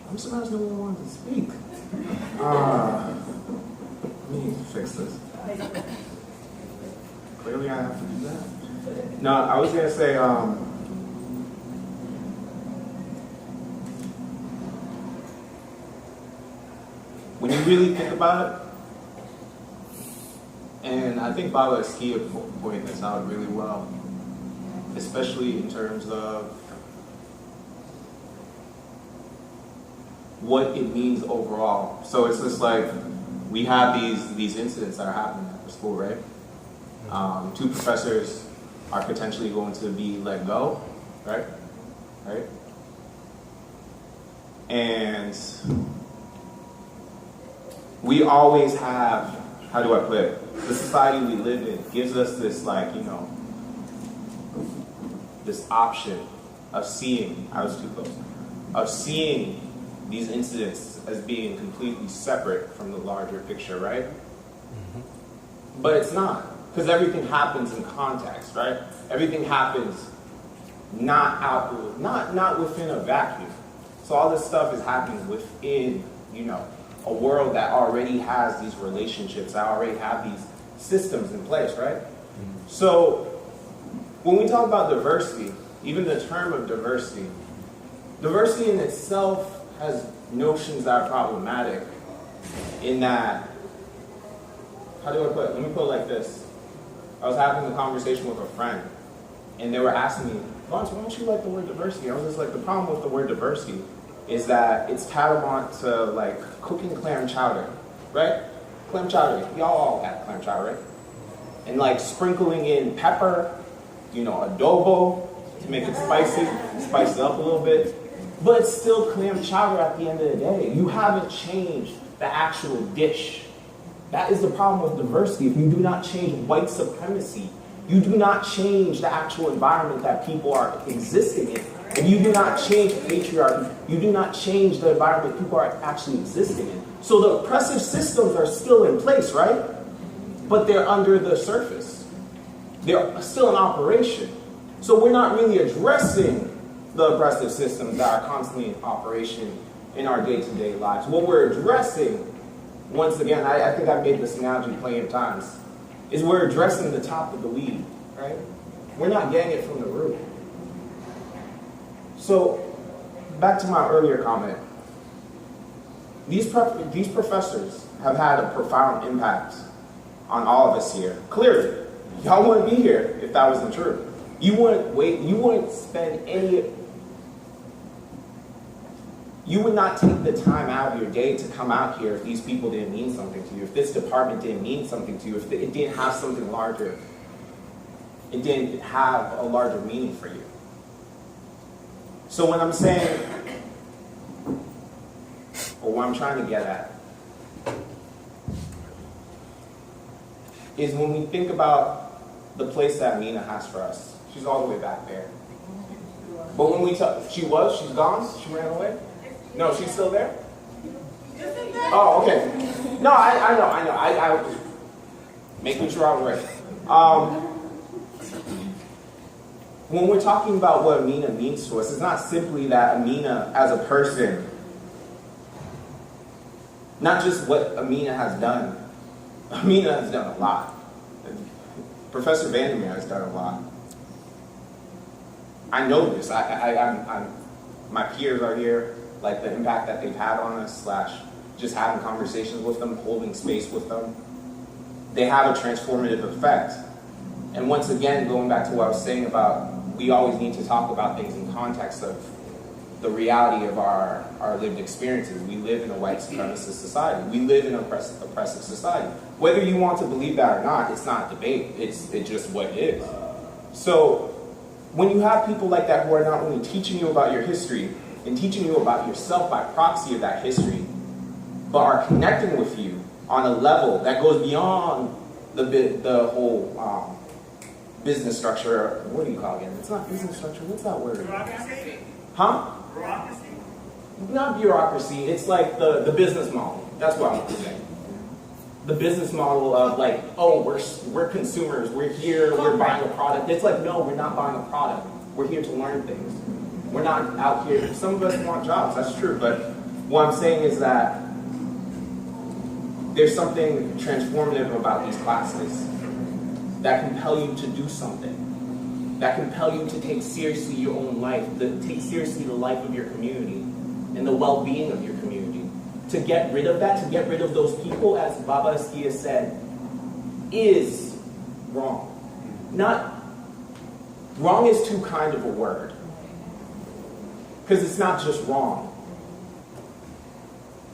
I'm surprised no one wanted to speak. Let me fix this. Clearly I have to do that. No, I was going to say, when you really think about it, and I think AfrstStdy pointed this out really well, especially in terms of what it means overall. So it's just like, we have these incidents that are happening at the school, right? 2 professors are potentially going to be let go, right? Right? And we always have, how do I put it? The society we live in gives us this, like, you know, this option of seeing, I was too close, of seeing these incidents as being completely separate from the larger picture, right? Mm-hmm. But it's not, because everything happens in context, right? Everything happens not within a vacuum. So all this stuff is happening within, you know, a world that already has these relationships, that already have these systems in place, right? Mm-hmm. So when we talk about diversity, even the term of diversity in itself has notions that are problematic in that, how do I put it? Let me put it like this. I was having a conversation with a friend, and they were asking me, Vance, why don't you like the word diversity? I was just like, the problem with the word diversity is that it's tantamount to like cooking clam chowder, right? Clam chowder, y'all all had clam chowder, right? And like sprinkling in pepper, you know, adobo to make it spicy, spice it up a little bit. But it's still clam chowder at the end of the day. You haven't changed the actual dish. That is the problem with diversity. If you do not change white supremacy, you do not change the actual environment that people are existing in. If you do not change patriarchy, you do not change the environment people are actually existing in. So the oppressive systems are still in place, right? But they're under the surface. They're still in operation. So we're not really addressing the oppressive systems that are constantly in operation in our day-to-day lives. What we're addressing, once again, I think I've made this analogy plenty of times, is we're addressing the top of the weed, right? We're not getting it from the root. So, back to my earlier comment. These professors have had a profound impact on all of us here. Clearly, y'all wouldn't be here if that wasn't true. You wouldn't spend any, you would not take the time out of your day to come out here if these people didn't mean something to you, if this department didn't mean something to you, if it didn't have something larger, it didn't have a larger meaning for you. So when I'm saying, or what I'm trying to get at, is when we think about the place that Mina has for us. She's all the way back there. But when we talk, she's gone? She ran away? No, she's still there? Oh, okay. No, I know. I was making sure I was right. When we're talking about what Amina means to us, it's not simply that Amina as a person, not just what Amina has done. Amina has done a lot. Professor Vandermeer has done a lot. I know this. My peers are here, like the impact that they've had on us, / just having conversations with them, holding space with them. They have a transformative effect. And once again, going back to what I was saying about, we always need to talk about things in context of the reality of our lived experiences. We live in a white supremacist society. We live in an oppressive society. Whether you want to believe that or not, it's not a debate. It's just what it is. So when you have people like that who are not only teaching you about your history and teaching you about yourself by proxy of that history, but are connecting with you on a level that goes beyond the whole business structure. What do you call it again? It's not business structure. What's that word? Bureaucracy? Huh? Bureaucracy? Not bureaucracy. It's like the business model. That's what I'm saying. The business model of like, oh, we're consumers. We're here. We're buying a product. It's like, no, we're not buying a product. We're here to learn things. We're not out here. Some of us want jobs. That's true. But What I'm saying is that there's something transformative about these classes that compel you to do something, that compel you to take seriously your own life, to take seriously the life of your community and the well-being of your community. To get rid of that, to get rid of those people, as AfrstStdy said, is wrong. Wrong is too kind of a word, because it's not just wrong.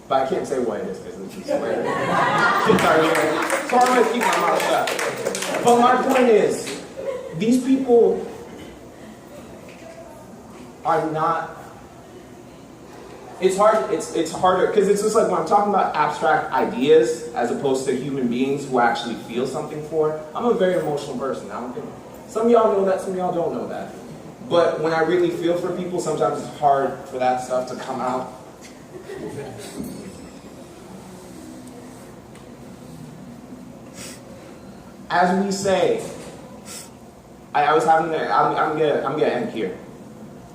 But I can't say what it is because it's just swear. Kids are here. So I'm going to keep my mouth shut. But my point is, these people are not, it's harder, because it's just like when I'm talking about abstract ideas as opposed to human beings who actually feel something for it. I'm a very emotional person. I don't think, some of y'all know that, some of y'all don't know that. But when I really feel for people, sometimes it's hard for that stuff to come out. As we say, I'm gonna end here.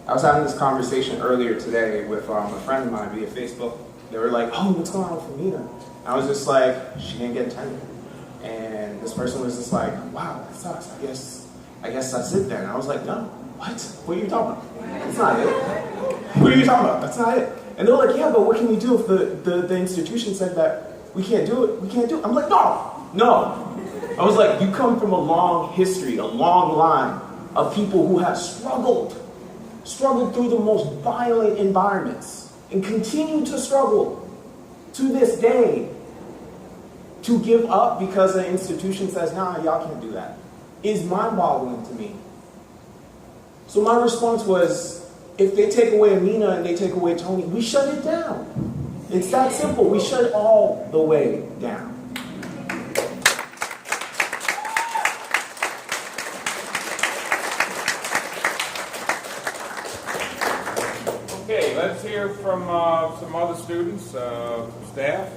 I was having this conversation earlier today with a friend of mine via Facebook. They were like, "Oh, what's going on with Amina?" I was just like, "She didn't get tenure." And this person was just like, "Wow, that sucks. I guess that's it then." I was like, "No, what? What are you talking about? That's not it. What are you talking about? That's not it." And they were like, "Yeah, but what can we do if the institution said that we can't do it? We can't do it." I'm like, no. I was like, you come from a long history, a long line of people who have struggled through the most violent environments, and continue to struggle to this day. To give up because an institution says, "Nah, y'all can't do that," is mind-boggling to me. So my response was, if they take away Amina and they take away Tony, we shut it down. It's that simple. We shut it all the way down. Okay, let's hear from some other students, staff.